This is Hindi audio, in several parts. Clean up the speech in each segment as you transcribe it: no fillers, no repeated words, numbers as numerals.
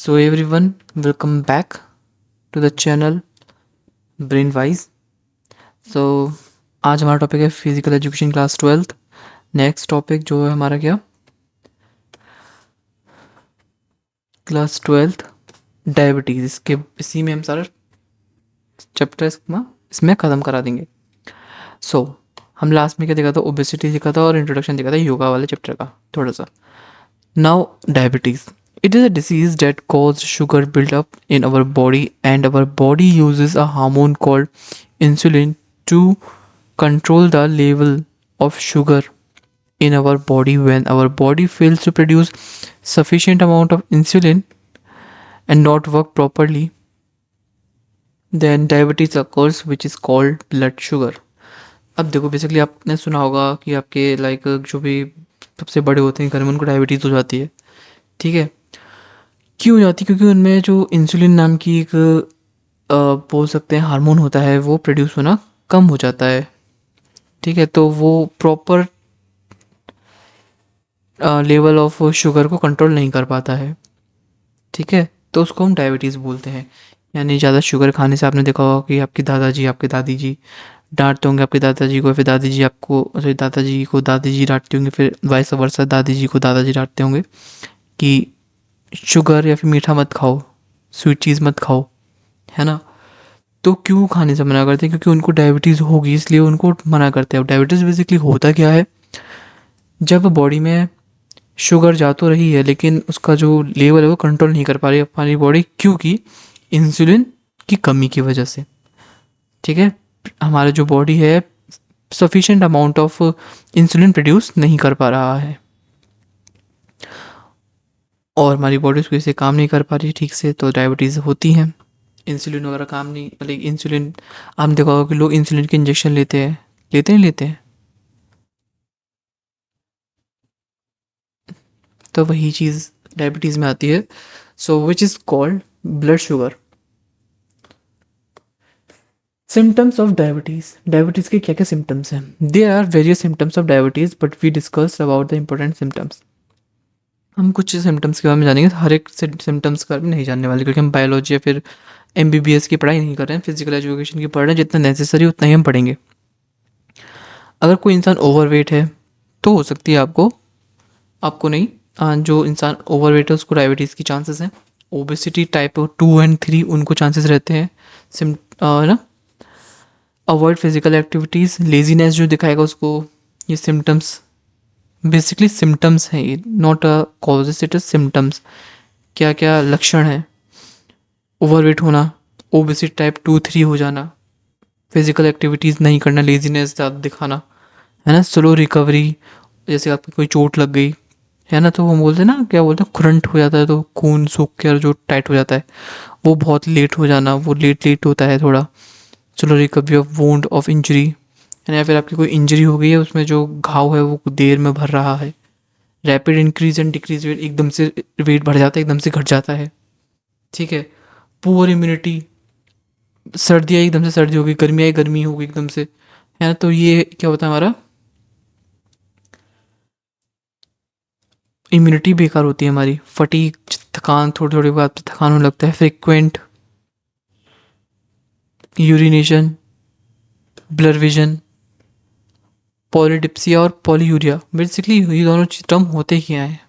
So everyone, welcome back to the channel Brainwise. So आज हमारा टॉपिक है physical education class 12th। Next topic जो है हमारा क्या, क्लास 12th डायबिटीज़। इसके इसी में हम सारा चैप्टर इसमें ख़त्म करा देंगे। सो हम लास्ट में क्या देखा था, ओबेसिटी देखा था और इंट्रोडक्शन देखा था योगा वाले चैप्टर का थोड़ा सा। Now, diabetes. It is a disease that causes sugar buildup in our body, and our body uses a hormone called insulin to control the level of sugar in our body. When our body fails to produce sufficient amount of insulin and not work properly, then diabetes occurs, which is called blood sugar. अब देखो, बेसिकली आपने सुना होगा कि आपके लाइक जो भी सबसे बड़े होते हैं घर में, उनको डायबिटीज़ हो जाती है। ठीक है, क्यों हो जाती है? क्योंकि उनमें जो इंसुलिन नाम की एक बोल सकते हैं हार्मोन होता है, वो प्रोड्यूस होना कम हो जाता है। ठीक है, तो वो प्रॉपर लेवल ऑफ शुगर को कंट्रोल नहीं कर पाता है। ठीक है, तो उसको हम डायबिटीज़ बोलते हैं। यानी ज़्यादा शुगर खाने से आपने देखा होगा कि आपके दादाजी आपके दादी जी डांटते होंगे आपके दादाजी को, फिर दादी जी आपको, सॉरी दादाजी को दादी जी डांटते होंगे, फिर वाइस वर्सा दादी जी को दादाजी डांटते होंगे कि शुगर या फिर मीठा मत खाओ, स्वीट चीज़ मत खाओ, है ना। तो क्यों खाने से मना करते हैं? क्योंकि उनको डायबिटीज़ होगी, इसलिए उनको मना करते हैं। अब डायबिटीज़ बेसिकली होता क्या है, जब बॉडी में शुगर जा तो रही है लेकिन उसका जो लेवल है वो कंट्रोल नहीं कर पा रही हमारी बॉडी, क्योंकि इंसुलिन की कमी की वजह से। ठीक है, हमारा जो बॉडी है sufficient amount of insulin produce नहीं कर पा रहा है और हमारी बॉडी उसकी से काम नहीं कर पा रही ठीक से, तो डायबिटीज़ होती है। इंसुलिन वगैरह काम नहीं, मतलब इंसुलिन, आपने देखा होगा कि लोग इंसुलिन के इंजेक्शन लेते हैं, लेते हैं। तो वही चीज़ डायबिटीज़ में आती है। So which is called blood sugar. Symptoms of diabetes. Diabetes के क्या क्या सिम्टम्स हैं? There are various symptoms of diabetes, but we discuss about the important symptoms. हम कुछ सिम्टम्स के बारे में जानेंगे, हर एक सिम्टम्स के बारे में नहीं जानने वाले, क्योंकि हम बायोलॉजी या फिर MBBS की पढ़ाई नहीं कर रहे हैं, फिजिकल एजुकेशन की पढ़ रहे हैं। जितना नेसेसरी उतना ही हम पढ़ेंगे। अगर कोई इंसान ओवरवेट है तो हो सकती है आपको नहीं, जो इंसान ओवरवेट है उसको डायबिटीज़ की चांसेस हैं। ओबेसिटी टाइप 2 एंड 3 उनको चांसेस रहते हैं। ना, अवॉइड फिजिकल एक्टिविटीज़, लेजीनेस जो दिखाएगा उसको, ये सिम्टम्स बेसिकली सिम्टम्स हैं, ये not a causes, it is symptoms. क्या क्या लक्षण हैं? ओवरवेट होना, ओबेसिटी टाइप 2-3 हो जाना, फिजिकल एक्टिविटीज़ नहीं करना, लेजीनेस ज़्यादा दिखाना, है ना। स्लो रिकवरी, जैसे आपकी कोई चोट लग गई है ना, तो हम बोलते हैं ना, क्या बोलते हैं, करंट हो जाता है तो खून सूख कर जो टाइट हो जाता है, वो बहुत लेट हो जाना, वो लेट होता है थोड़ा। Slow recovery of wound of injury, है ना, या फिर आपकी कोई इंजरी हो गई है, उसमें जो घाव है वो देर में भर रहा है। Rapid increase and decrease weight, एकदम से वेट बढ़ जाता है, एकदम से घट जाता है। ठीक है, पुअर इम्यूनिटी, सर्दी आई एकदम से सर्दी हो गई, गर्मी आई गर्मी हो गई एकदम से, है ना, तो ये क्या होता है, हमारा इम्यूनिटी बेकार होती है हमारी। फटीग, थकान, थोड़ी थोड़ी बात पे थकान होने लगता है। Frequent urination, blur vision, polydipsia और पॉलीयूरिया। बेसिकली ये दोनों टर्म होते क्या हैं?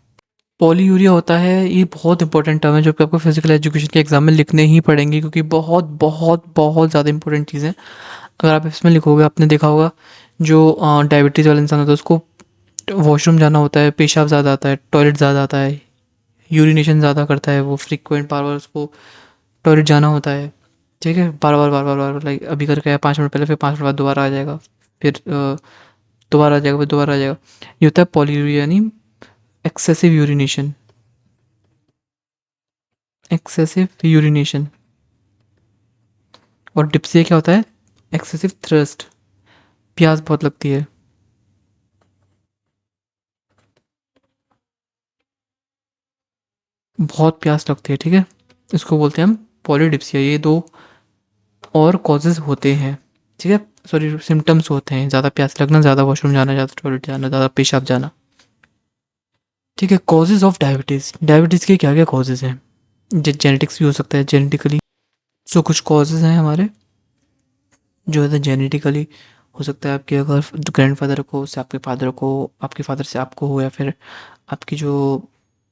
पॉलीयूरिया होता है, ये बहुत इंपॉर्टेंट टर्म है जो कि आपको फिजिकल एजुकेशन के एग्जाम में लिखने ही पड़ेंगे, क्योंकि बहुत बहुत बहुत ज़्यादा इंपॉर्टेंट चीज़ है। अगर आप इसमें लिखोगे, आपने देखा होगा जो डायबिटीज़ वाला इंसान होता है उसको वॉशरूम जाना होता है, पेशाब ज़्यादा आता है, टॉयलेट ज़्यादा आता है, यूरिनेशन ज़्यादा करता है, वो फ्रिक्वेंट बार बार उसको टॉयलेट जाना होता है। ठीक है, बार बार लाइक अभी करके आया 5 मिनट पहले, फिर 5 मिनट बाद दोबारा आ जाएगा, फिर दोबारा आ जाएगा, फिर दोबारा आ जाएगा। ये होता है पॉलीयूरिया, यानी एक्सेसिव यूरिनेशन, एक्सेसिव यूरिनेशन। और डिप्सिया क्या होता है? एक्सेसिव थ्रस्ट, प्यास बहुत लगती है। बहुत प्यास लगती है, ठीक है, इसको बोलते हैं हम पॉलीडिप्सिया। ये दो और कॉजेज होते हैं, ठीक है, सॉरी सिम्टम्स होते हैं, ज़्यादा प्यास लगना, ज़्यादा वॉशरूम जाना, ज़्यादा टॉयलेट जाना, ज़्यादा पेशाब जाना। ठीक है, कॉजेज ऑफ डायबिटीज़। डायबिटीज़ के क्या क्या कॉजेज हैं? जेनेटिक्स भी हो सकता है, जेनेटिकली। सो कुछ कॉजेज़ हैं हमारे जो है जेनेटिकली हो सकता है। आपके अगर ग्रैंडफादर को से आपके फादर को, आपके फादर से आपको हो, या फिर आपकी जो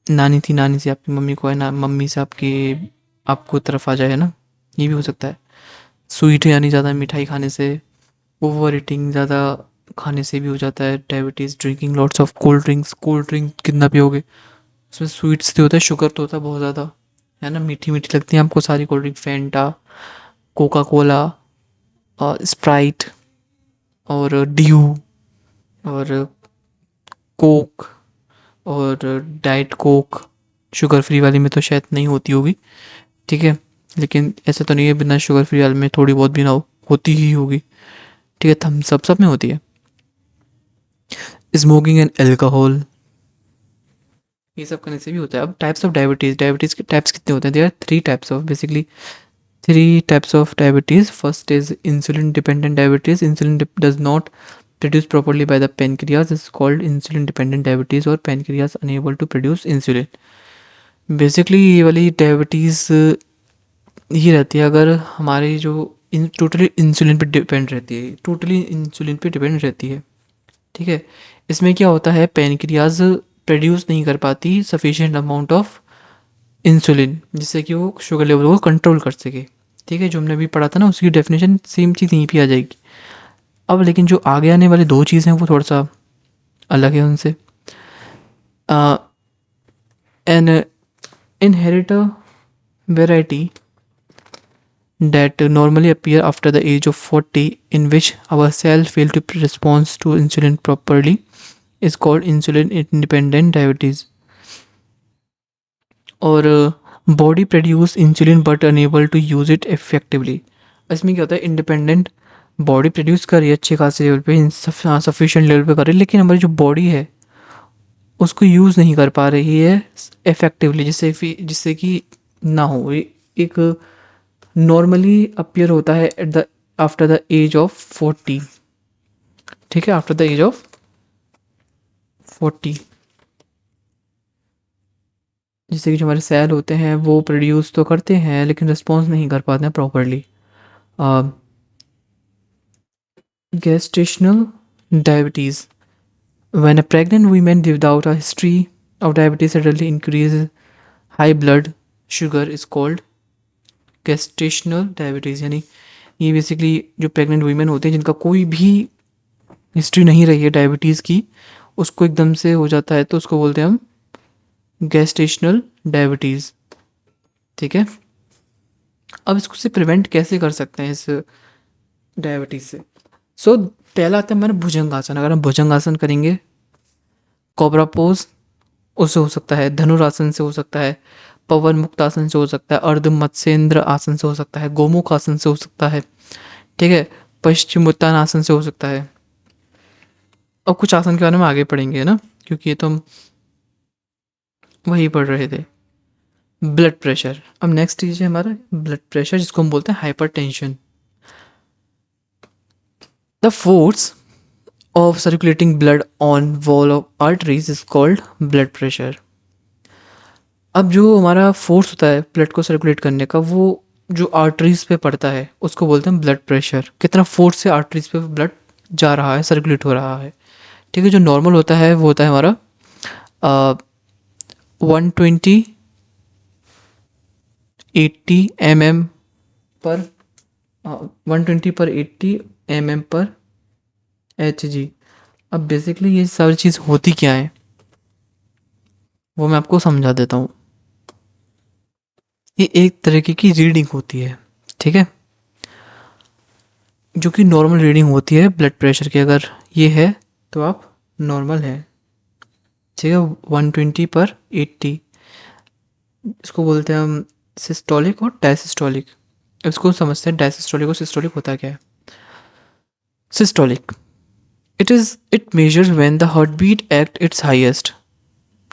नानी थी, नानी से आपकी मम्मी को है ना, मम्मी से आपकी आपको तरफ आ जाए, है ना, ये भी हो सकता है। स्वीट यानी ज़्यादा मिठाई खाने से, ओवर ईटिंग ज़्यादा खाने से भी हो जाता है diabetes. Drinking lots of cold drinks, cold drink कितना पियोगे, उसमें स्वीट्स तो होता है, शुगर तो होता है बहुत ज़्यादा, है ना, मीठी मीठी लगती हैं आपको सारी cold drink, Fanta, Coca Cola और स्प्राइट और ड्यू और कोक और डाइट कोक। शुगर फ्री वाली में तो शायद नहीं होती होगी, ठीक है, लेकिन ऐसा तो नहीं है बिना शुगर फ्री वाले में थोड़ी बहुत भी ना हो, होती ही होगी, ठीक है। थम्स अप सब में होती है। स्मोकिंग एंड अल्कोहल, ये सब करने से भी होता है। अब टाइप्स ऑफ डायबिटीज़, डायबिटीज़ के टाइप्स कितने होते हैं? There are three types of, basically three types of diabetes. First is insulin dependent diabetes. Insulin does not produced properly by the pancreas is called insulin dependent diabetes, और pancreas unable to produce insulin। Basically ये वाली डायबिटीज़ ये रहती है अगर हमारी जो टोटली इंसुलिन पे डिपेंड रहती है, टोटली इंसुलिन पे डिपेंड रहती है, ठीक है। इसमें क्या होता है, पेनक्रियाज प्रोड्यूस नहीं कर पाती सफिशिएंट अमाउंट ऑफ इंसुलिन, जिससे कि वो शुगर लेवल को कंट्रोल कर सके, ठीक है। जो हमने अभी पढ़ा था ना, उसकी डेफिनेशन सेम चीज़ यहीं पे आ जाएगी। अब लेकिन जो आगे आने वाले दो चीज़ें हैं वो थोड़ा सा अलग है उनसे। An inherited variety that normally appear after the age of 40, in which our cell fail to respond to insulin properly, is called insulin independent diabetes। और body produce insulin but unable to use it effectively. इसमें क्या होता है, इंडिपेंडेंट बॉडी प्रोड्यूस कर रही है अच्छे खासे लेवल पे, सफिशिएंट लेवल पे कर रही है, लेकिन हमारी जो बॉडी है उसको यूज़ नहीं कर पा रही है इफेक्टिवली, जिससे कि ना हो। एक नॉर्मली अपीयर होता है at the after the age of 40, ठीक है, आफ्टर द एज ऑफ 40, जिससे कि जो हमारे सेल होते हैं वो प्रोड्यूस तो करते हैं लेकिन रिस्पॉन्स नहीं कर पाते हैं properly. Gestational diabetes, when a pregnant woman without a history of diabetes suddenly increases high blood sugar is called gestational diabetes। यानी ये बेसिकली जो प्रेग्नेंट वुमेन होते हैं जिनका कोई भी हिस्ट्री नहीं रही है डायबिटीज़ की, उसको एकदम से हो जाता है तो उसको बोलते हैं हम गैस्टेशनल डायबिटीज़, ठीक है। अब इसको से प्रिवेंट कैसे कर सकते हैं इस डायबिटीज़ से? सो पहला आता है हमारा भुजंगासन। अगर हम भुजंगासन करेंगे, कोबरा पोज उससे हो सकता है, धनुरासन से हो सकता है, पवन मुक्त आसन से हो सकता है, अर्ध मत्स्येंद्र आसन से हो सकता है, गोमुख आसन से हो सकता है, ठीक है, पश्चिमोत्तान आसन से हो सकता है। और कुछ आसन के बारे में आगे पढ़ेंगे, है ना, क्योंकि ये तो हम वही पढ़ रहे थे। ब्लड प्रेशर, अब नेक्स्ट चीज है हमारा ब्लड प्रेशर, जिसको हम बोलते हैं hypertension. The force of circulating blood on wall of arteries is called blood pressure. अब जो हमारा फोर्स होता है ब्लड को सर्कुलेट करने का, वो जो आर्टरीज पे पड़ता है उसको बोलते हैं ब्लड प्रेशर। कितना फोर्स से आर्टरीज पे ब्लड जा रहा है, सर्कुलेट हो रहा है, ठीक है। जो नॉर्मल होता है वो होता है हमारा 120 80 mm पर 120 पर 80 mm पर HG। अब बेसिकली ये सारी चीज़ होती क्या है वो मैं आपको समझा देता हूँ। ये एक तरीके की रीडिंग होती है, ठीक है, जो कि नॉर्मल रीडिंग होती है ब्लड प्रेशर की। अगर ये है तो आप नॉर्मल है, ठीक है, 120 पर 80, इसको बोलते हैं हम सिस्टोलिक और डायसिस्टोलिक। इसको समझते हैं डायसिस्टोलिक और सिस्टोलिक होता क्या है। Systolic, it measures when the heart beat at its highest,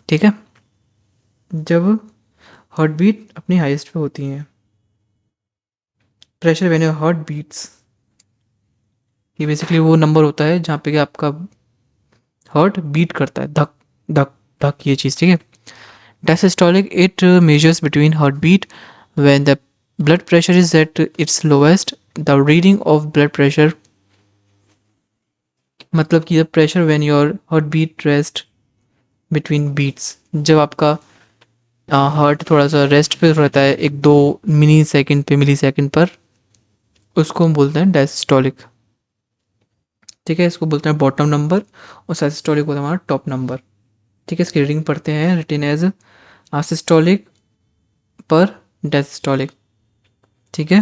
ठीक है, जब हार्ट बीट अपनी हाईएस्ट पे होती हैं। Pressure when your heart beats, ये बेसिकली वो नंबर होता है जहाँ पे कि आपका हार्ट बीट करता है, धक धक धक, ये चीज़, ठीक है। Diastolic, it measures between heartbeat. When the blood pressure is at its lowest, the reading of blood pressure, मतलब कि the pressure when your heartbeat rest between beats, जब आपका हार्ट थोड़ा सा रेस्ट पे रहता है 1-2 मिली सेकंड पर, उसको हम बोलते हैं डायस्टोलिक। ठीक है, इसको बोलते हैं बॉटम नंबर और सिस्टोलिक होता है हमारा टॉप नंबर। ठीक है, इसकी रीडिंग पढ़ते हैं, रिटन एज आसिस्टोलिक पर डायस्टोलिक। ठीक है,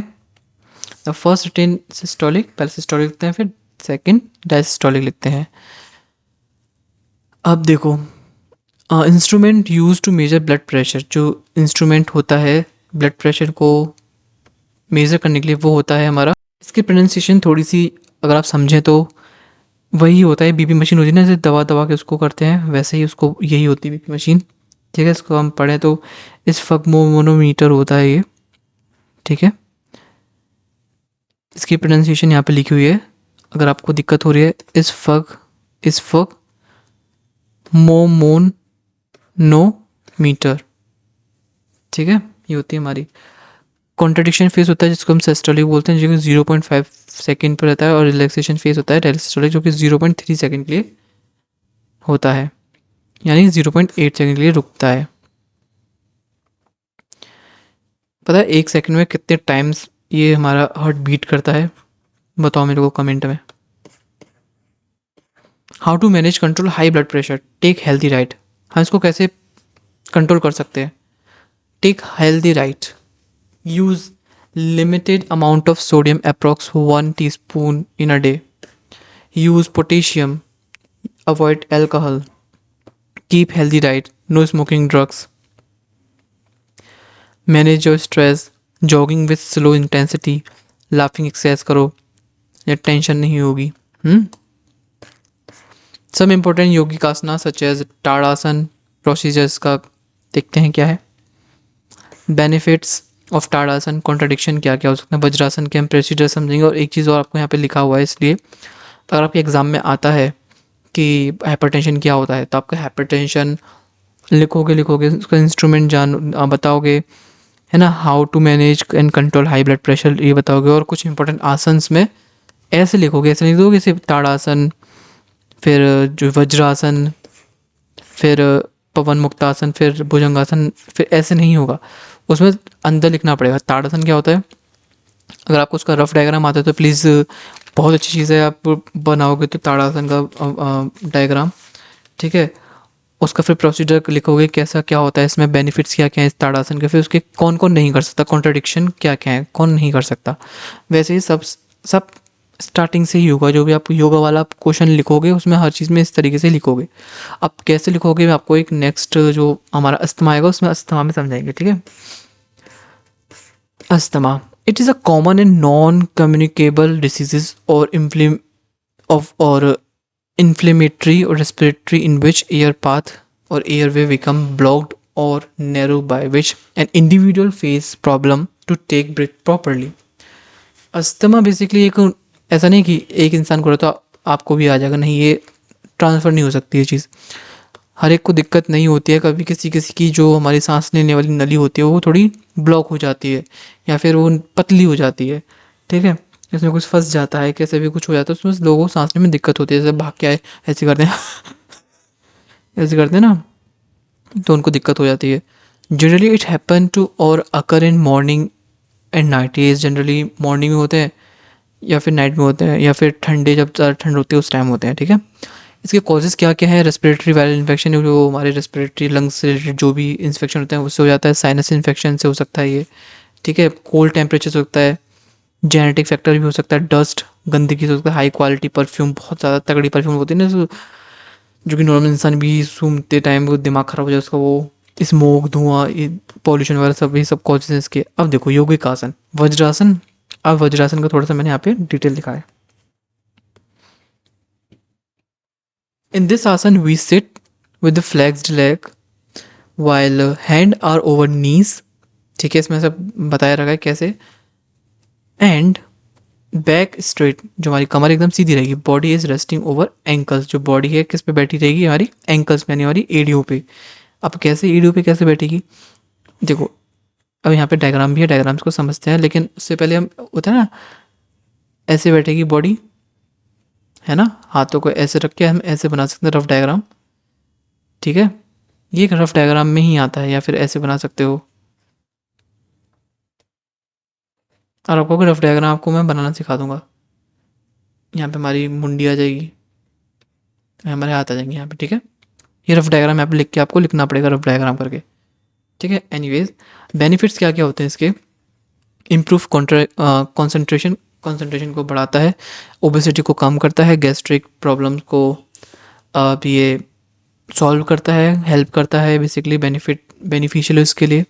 द फर्स्ट रिटन सिस्टोलिक, पहले सिस्टोलिक लिखते हैं, फिर सेकंड डायस्टोलिक लिखते हैं। अब देखो, instrument use to measure blood pressure, जो इंस्ट्रूमेंट होता है ब्लड प्रेशर को मेज़र करने के लिए, वो होता है हमारा, इसकी प्रोनाउंसिएशन थोड़ी सी अगर आप समझें तो वही होता है, बीपी मशीन होती है ना, जैसे दबा दबा के उसको करते हैं, वैसे ही उसको यही होती है बीपी मशीन। ठीक है, इसको हम पढ़ें तो स्फगमोनोमीटर होता है ये। ठीक है, इसकी प्रोनाउंसिएशन यहाँ पे लिखी हुई है, अगर आपको दिक्कत हो रही है, इसफग मोमोनोमीटर। ठीक है, ये होती है हमारी। कॉन्ट्रडिक्शन फेस होता है जिसको हम सिस्टोलिक बोलते हैं, जो कि 0.5 सेकेंड पर रहता है, और रिलैक्सेशन फेस होता है डायस्टोलिक, जो कि 0.3 सेकेंड के लिए होता है, यानी 0.8 सेकेंड के लिए रुकता है। पता है 1 सेकेंड में कितने टाइम्स ये हमारा हार्ट बीट करता है? बताओ मेरे को कमेंट में। How to manage control high blood pressure, take healthy diet. हम इसको कैसे कंट्रोल कर सकते हैं? Take healthy diet, use limited amount of sodium, approx 1 teaspoon in a day. Use potassium, avoid alcohol, keep healthy diet, no smoking drugs. Manage your stress, jogging with slow intensity, laughing exercise करो या टेंशन नहीं होगी। Some important yogic asana such as ताड़ासन प्रोसीजर्स का देखते हैं क्या है। बेनिफिट्स ऑफ ताड़ासन, कॉन्ट्रडिक्शन क्या क्या हो सकता है, वज्रासन के हम प्रोसीजर समझेंगे। और एक चीज़ और आपको यहाँ पे लिखा हुआ है, इसलिए अगर आपके एग्जाम में आता है कि हाइपरटेंशन क्या होता है, तो आपका हाइपरटेंशन लिखोगे उसका इंस्ट्रूमेंट बताओगे, है ना। How to manage and control high blood pressure ये बताओगे, और कुछ इंपॉर्टेंट आसन्स में ऐसे लिखोगे, ऐसे लिख दोगे सिर्फ ताड़ासन, फिर जो वज्रासन, फिर पवन मुक्तासन, फिर भुजंगासन, फिर ऐसे नहीं होगा, उसमें अंदर लिखना पड़ेगा। ताड़ासन क्या होता है, अगर आपको उसका रफ डायग्राम आता है तो प्लीज़, बहुत अच्छी चीज़ है, आप बनाओगे तो ताड़ासन का डायग्राम। ठीक है, उसका फिर प्रोसीजर लिखोगे कैसा क्या होता है, इसमें बेनिफिट्स क्या क्या है इस ताड़ासन के, फिर उसके कौन कौन नहीं कर सकता, कॉन्ट्रडिक्शन क्या क्या है, कौन नहीं कर सकता। वैसे ही सब स्टार्टिंग से ही होगा, जो भी आप योगा वाला क्वेश्चन लिखोगे उसमें हर चीज़ में इस तरीके से लिखोगे। आप कैसे लिखोगे मैं आपको एक नेक्स्ट जो हमारा अस्थमा आएगा उसमें अस्थमा में समझाएंगे। ठीक है, asthma, it is a common and non communicable diseases और inflammatory or respiratory in which air path or airway become blocked or narrow, by which an individual face problem to take breath properly. Asthma basically एक ऐसा नहीं कि एक इंसान को रहता तो आपको भी आ जाएगा, नहीं, ये ट्रांसफ़र नहीं हो सकती ये चीज़, हर एक को दिक्कत नहीं होती है। कभी किसी किसी की जो हमारी सांस लेने वाली नली होती है वो थोड़ी ब्लॉक हो जाती है, या फिर वो पतली हो जाती है। ठीक है, इसमें कुछ फंस जाता है, कैसे भी कुछ हो जाता है, उसमें लोगों को सांस लेने में दिक्कत होती है, जैसे भाग के आए ऐसे करते हैं ऐसे करते हैं ना, तो उनको दिक्कत हो जाती है। जनरली इट हैपन टू और अकर इन मॉर्निंग एंड नाइट, ये जनरली मॉर्निंग में होते हैं या फिर नाइट में होते हैं, या फिर ठंडे जब ज़्यादा ठंड होती है उस टाइम होते हैं। ठीक है, इसके कॉजेज़ क्या क्या है, रेस्पिरेटरी वायरल इन्फेक्शन, जो हमारे रेस्पिरेटरी लंग्स से रिलेटेड जो भी इन्फेक्शन होते हैं उससे हो जाता है, साइनस इन्फेक्शन से हो सकता है ये। ठीक है, कोल्ड टेम्परेचर से हो सकता है, जेनेटिक फैक्टर भी हो सकता है, डस्ट गंदगी से हो सकता है, हाई क्वालिटी परफ्यूम, बहुत ज़्यादा तगड़ी परफ्यूम होती है ना जो कि नॉर्मल इंसान भी सूंघते टाइम वो दिमाग ख़राब हो जाए उसका, वो स्मोक, धुआं, ये पॉल्यूशन वगैरह सब, ये सब कॉजेज हैं इसके। अब देखो यौगिक आसन, वज्रासन। अब वज्रासन का थोड़ा सा मैंने यहाँ पे डिटेल लिखा है। In this asana we sit with the flexed leg while hand are over knees. ठीक है, इसमें सब बताया रखा है कैसे। एंड बैक स्ट्रेट, जो हमारी कमर एकदम सीधी रहेगी, body is resting over ankles, जो बॉडी है किस पे बैठी रहेगी, हमारी एंकल्स पे, यानी हमारी एड़ियों पे। अब कैसे ईडू पे कैसे बैठेगी, देखो अब यहाँ पे डायग्राम भी है, डायग्राम्स को समझते हैं, लेकिन उससे पहले हम होता है ना, ऐसे बैठेगी बॉडी, है ना, हाथों को ऐसे रख के हम ऐसे बना सकते हैं रफ डायग्राम, ठीक है, ये एक रफ डायग्राम में ही आता है, या फिर ऐसे बना सकते हो। और आपको रफ डायग्राम आपको मैं बनाना सिखा दूंगा। यहाँ पे हमारी मुंडी आ जाएगी, हमारे हाथ आ जाएंगे यहाँ पे, ठीक है। ये रफ डायग्राम यहाँ पे लिख के आपको लिखना पड़ेगा रफ डायग्राम करके, ठीक है। एनीवेज, बेनिफिट्स क्या क्या होते हैं इसके, इम्प्रूव कंसंट्रेशन, कंसंट्रेशन को बढ़ाता है, ओबेसिटी को कम करता है, गैस्ट्रिक प्रॉब्लम्स को भी ये सॉल्व करता है, हेल्प करता है, बेसिकली बेनिफिशियल है उसके लिए।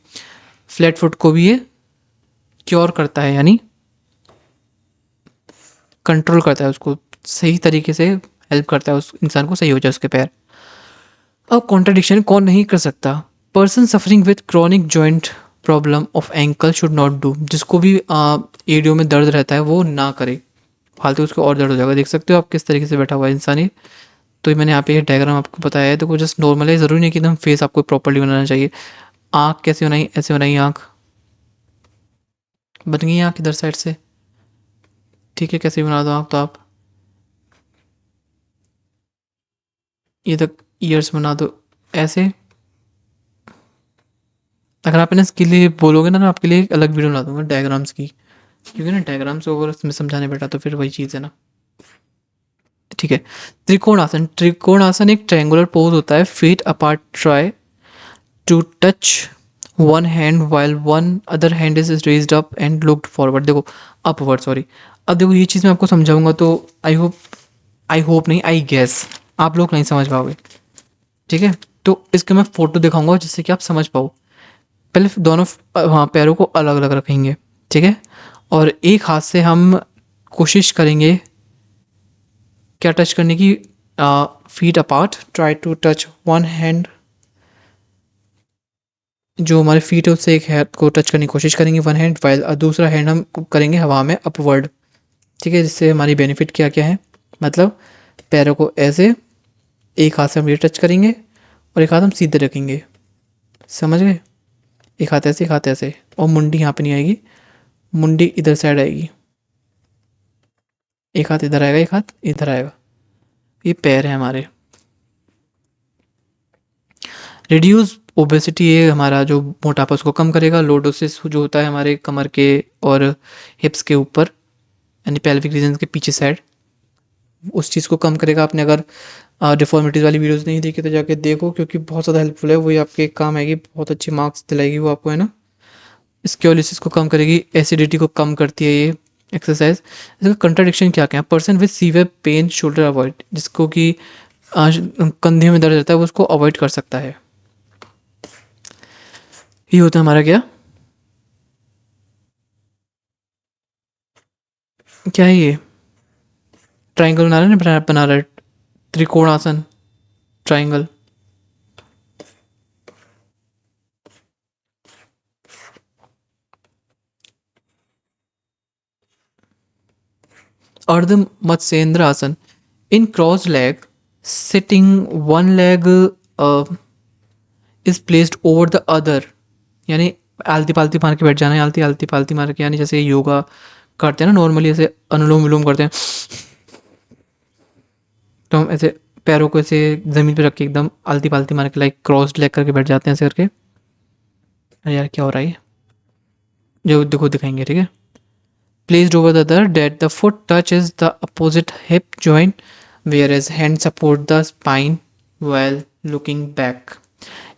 फ्लैट फुट को भी ये क्योर करता है, यानी कंट्रोल करता है उसको, सही तरीके से हेल्प करता है उस इंसान को, सही हो जाए उसके पैर। अब कॉन्ट्रडिक्शन कौन नहीं कर सकता, person suffering with chronic joint problem of ankle should not do, जिसको भी एडियो में दर्द रहता है वो ना करे, फालतू उसको और दर्द हो जाएगा। देख सकते हो आप किस तरीके से बैठा हुआ है इंसान ये। तो मैंने यहाँ पे ये डायग्राम आपको बताया है, तो वो जस्ट नॉर्मल है, ज़रूरी नहीं कि एकदम फेस आपको प्रॉपर्ली बनाना चाहिए। आँख कैसे बनाई, ऐसे बनाई आँख, बन गई आँख इधर साइड से, ठीक है, कैसे बना दो आँख तो आप, ये तक ईयर्स बना दो ऐसे। अगर आप इन्हें इसके लिए बोलोगे ना, मैं आपके लिए एक अलग वीडियो बना दूंगा डायग्राम्स की, क्योंकि ना डायग्राम्स ओवर उसमें समझाने बैठा तो फिर वही चीज़ है ना, ठीक है। त्रिकोणासन, त्रिकोणासन एक ट्रायंगुलर पोज होता है, feet apart, try to touch one hand while one other hand is raised up and looked forward, देखो अपवर्ड, सॉरी। अब देखो ये चीज़ मैं आपको समझाऊंगा तो आई होप नहीं, आई गेस आप लोग नहीं समझ पाओगे, ठीक है। तो इसके मैं फोटो दिखाऊंगा जिससे कि आप समझ पाओ। पहले दोनों हाँ पैरों को अलग अलग रखेंगे, ठीक है, और एक हाथ से हम कोशिश करेंगे क्या टच करने की, feet apart, try to touch one hand, जो हमारे फीट है उससे एक हैंड को टच करने की कोशिश करेंगे वन हैंड, वाइल दूसरा हैंड हम करेंगे हवा में अपवर्ड, ठीक है। जिससे हमारी बेनिफिट क्या क्या है, मतलब पैरों को ऐसे एक हाथ से हम ये टच करेंगे और एक हाथ हम सीधे रखेंगे, समझ गए, एक हाथ ऐसे एक हाथ ऐसे, और मुंडी यहाँ पे नहीं आएगी, मुंडी इधर साइड आएगी, एक हाथ इधर आएगा एक हाथ इधर आएगा, ये पैर है हमारे। रिड्यूस ओबेसिटी, ये हमारा जो मोटापा उसको कम करेगा। लोडोसिस जो होता है हमारे कमर के और हिप्स के ऊपर, यानी पेल्विक रीजन के पीछे साइड, उस चीज़ को कम करेगा। आपने अगर डिफॉर्मिटीज़ वाली वीडियोस नहीं देखी तो जाके देखो, क्योंकि बहुत ज़्यादा हेल्पफुल है, वही आपके काम आएगी, बहुत अच्छे मार्क्स दिलाएगी वो आपको, है ना। स्क्योलिसिस को कम करेगी, एसिडिटी को कम करती है ये एक्सरसाइज। इसका कंट्राडिक्शन क्या क्या है, person with severe pain shoulder avoid, जिसको कि कंधे में दर्द रहता है वो उसको अवॉइड कर सकता है। ये होता है हमारा क्या क्या है ये, ट्राइंगल बना रहे हैं, बना रहा है त्रिकोण आसन, triangle. Ardha Matsyendra asana, in cross leg sitting one leg is placed over the other, यानी आलती पालती मार के बैठ जाना है, आलती आलती पालती मार के, यानी जैसे योगा करते हैं ना नॉर्मली, ऐसे अनुलोम विलोम करते हैं, तो हम ऐसे पैरों को ऐसे ज़मीन पे रख के एकदम आलती पालती मार के लाइक क्रॉस लेग करके बैठ जाते हैं ऐसे करके। अरे यार क्या हो रहा है, जो देखो दिखाएंगे, ठीक है। Placed over the other that the foot touches the opposite hip joint whereas hand support the spine while looking back।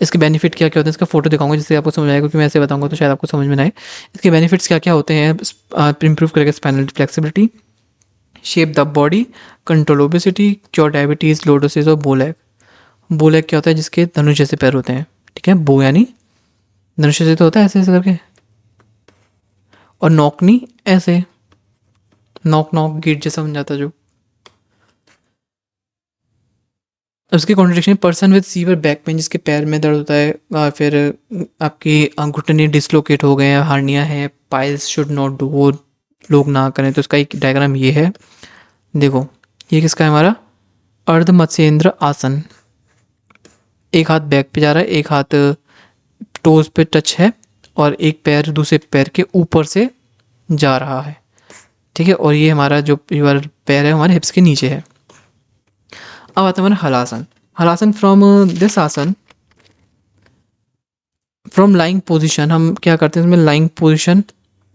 इसके बेनिफिट क्या क्या होते हैं, इसका फोटो दिखाऊंगा जिससे आपको समझ आएगा, क्योंकि मैं ऐसे बताऊंगा तो शायद आपको समझ में ना आए। इसके बेनिफिट्स क्या क्या होते हैं, इंप्रूव करेगा spinal flexibility, shape the body, control obesity, cure diabetes, lordosis और बोलैक। बोलैक क्या होता है, जिसके धनुष जैसे पैर होते हैं, ठीक है, बो यानी धनुष जैसे तो होता है ऐसे ऐसे करके, और नॉकनी ऐसे, नॉक नॉक गेट जैसा बन जाता है जो। उसकी contradiction, person with severe back pain, जिसके पैर में दर्द होता है, फिर आपकी घुटने डिसलोकेट हो गए हैं, हार्निया है, पाइल्स शुड नॉट डू, वो लोग ना करें। तो इसका एक डायग्राम ये है, देखो ये किसका है, हमारा अर्ध मत्स्येंद्र आसन, एक हाथ बैक पे जा रहा है, एक हाथ टोज पे टच है और एक पैर दूसरे पैर के ऊपर से जा रहा है, ठीक है। और ये हमारा जो पैर है हमारे हिप्स के नीचे है। अब आता है हमारा हलासन। हलासन फ्रॉम दिस आसन, फ्रॉम लाइंग पोजीशन हम क्या करते हैं, इसमें लाइंग पोजीशन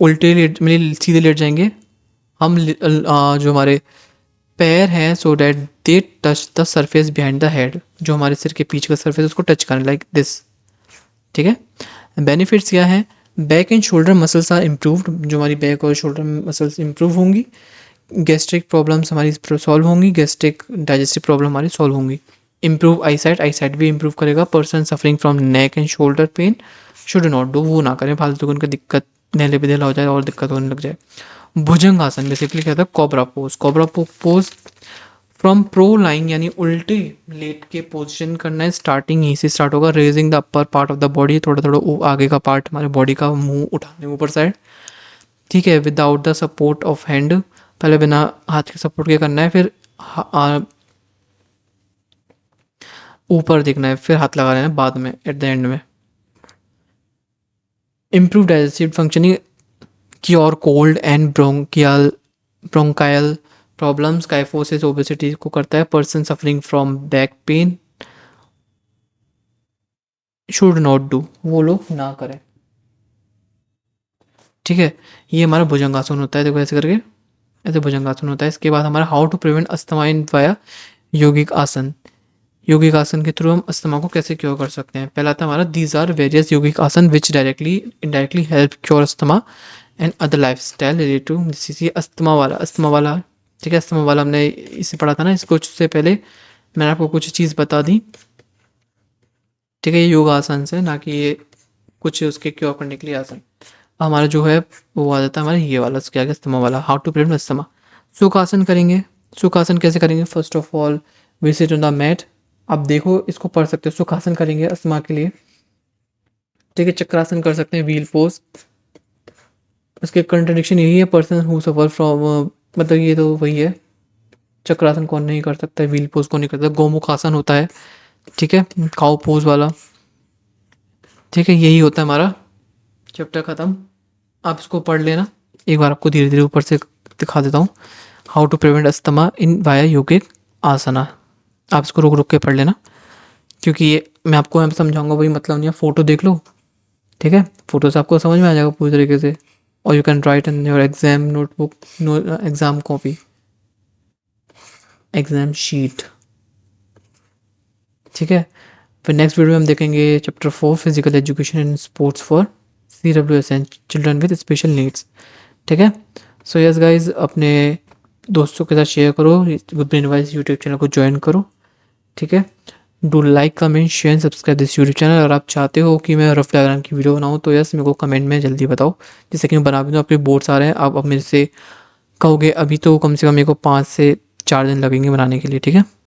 उल्टे लेट मतलब सीधे लेट जाएंगे हम। जो हमारे पैर हैं so that they touch the surface behind the head, जो हमारे सिर के पीछे का सरफेस उसको टच करें लाइक दिस, ठीक है। बेनिफिट्स क्या है, back and shoulder muscles are improved, जो हमारी बैक और शोल्डर मसल्स इम्प्रूव होंगी। गैस्ट्रिक प्रॉब्लम्स हमारी सॉल्व होंगी, गैस्ट्रिक डाइजेस्टिव प्रॉब्लम हमारी सॉल्व होंगी। इम्प्रूव आईसाइट, आईसाइट भी इम्प्रूव करेगा। Person suffering from neck and shoulder pain should not do, वो ना करें फालतू को, उनका दिक्कत नहले बेदला हो जाए और दिक्कत होने लग जाए। भुजंग आसन बेसिकली क्या था, cobra pose. Cobra pose from pro line यानी उल्टे लेट के पोजीशन करना है, स्टार्टिंग यहीं से स्टार्ट होगा। Raising the upper part of the body, थोड़ा थोड़ा आगे का पार्ट हमारे बॉडी का मुंह उठाने ऊपर साइड, ठीक है। Without the support of hand, पहले बिना हाथ के सपोर्ट के करना है, फिर ऊपर देखना है, फिर हाथ लगा लेना है बाद में एट द एंड में। Improve digestive functioning, cure cold and bronchial problems, kyphosis, obesity को करता है। Person suffering from back pain should not do, वो लोग ना करें, ठीक है। ये हमारा भुजंगासन होता है, देखो ऐसे करके, ऐसे भुजंगासन होता है। इसके बाद हमारा how to prevent asthma in via yogic asana. Yogic आसन के थ्रू हम अस्थमा को कैसे क्योर कर सकते हैं। पहला था हमारा दीज आर वेरियस योगिक आसन which directly indirectly help cure asthma and other lifestyle related to this. Asthma वाला, ठीक है। अस्थमा वाला हमने इसे पढ़ा था ना, इसको उससे पहले मैंने आपको कुछ चीज़ बता दी, ठीक है। ये योग आसन से, ना कि ये कुछ उसके क्योर करने के लिए आसन। हमारा जो है वो आ जाता है हमारा ये वाला, क्या अस्थमा वाला, हाउ टू प्रिवेंट अस्थमा। सुखासन करेंगे। सुखासन कैसे करेंगे, first of all we sit on the mat. आप देखो इसको पढ़ सकते हो, सुखासन करेंगे अस्थमा के लिए, ठीक है। चक्रासन कर सकते हैं, व्हील पोज। उसके कंट्रडिक्शन यही है, पर्सन हु सफर फ्रॉम, मतलब ये तो वही है, चक्रासन कौन नहीं कर सकता, व्हील पोज कौन नहीं करता। गोमुख आसन होता है, ठीक है, काउ पोज वाला, ठीक है। यही होता है हमारा चैप्टर खत्म। आप इसको पढ़ लेना एक बार, आपको धीरे धीरे ऊपर से दिखा देता हूँ। How to prevent asthma in via yogic asana, आप इसको रुक रुक के पढ़ लेना, क्योंकि ये मैं आपको समझाऊंगा वही मतलब नहीं है। फोटो देख लो, ठीक है, फोटो से आपको समझ में आ जाएगा पूरी तरीके से। और you can write in your exam notebook, exam copy, exam sheet, ठीक है। फिर नेक्स्ट वीडियो में हम देखेंगे chapter 4 physical education and sports for CWS and children with special needs, ठीक है। सो यस गाइज, अपने दोस्तों के साथ शेयर करो, good brain wise YouTube channel को ज्वाइन करो, ठीक है। Do like comment share and subscribe this YouTube channel. अगर आप चाहते हो कि मैं रफ डायग्राम की वीडियो बनाऊँ तो यस मेरे को कमेंट में जल्दी बताओ, जिससे कि मैं बना भी दूँ। आपके बोर्ड्स आ रहे हैं, आप अब मेरे से कहोगे, अभी तो कम से कम मेरे को 5 से 4 दिन लगेंगे बनाने के लिए, ठीक है।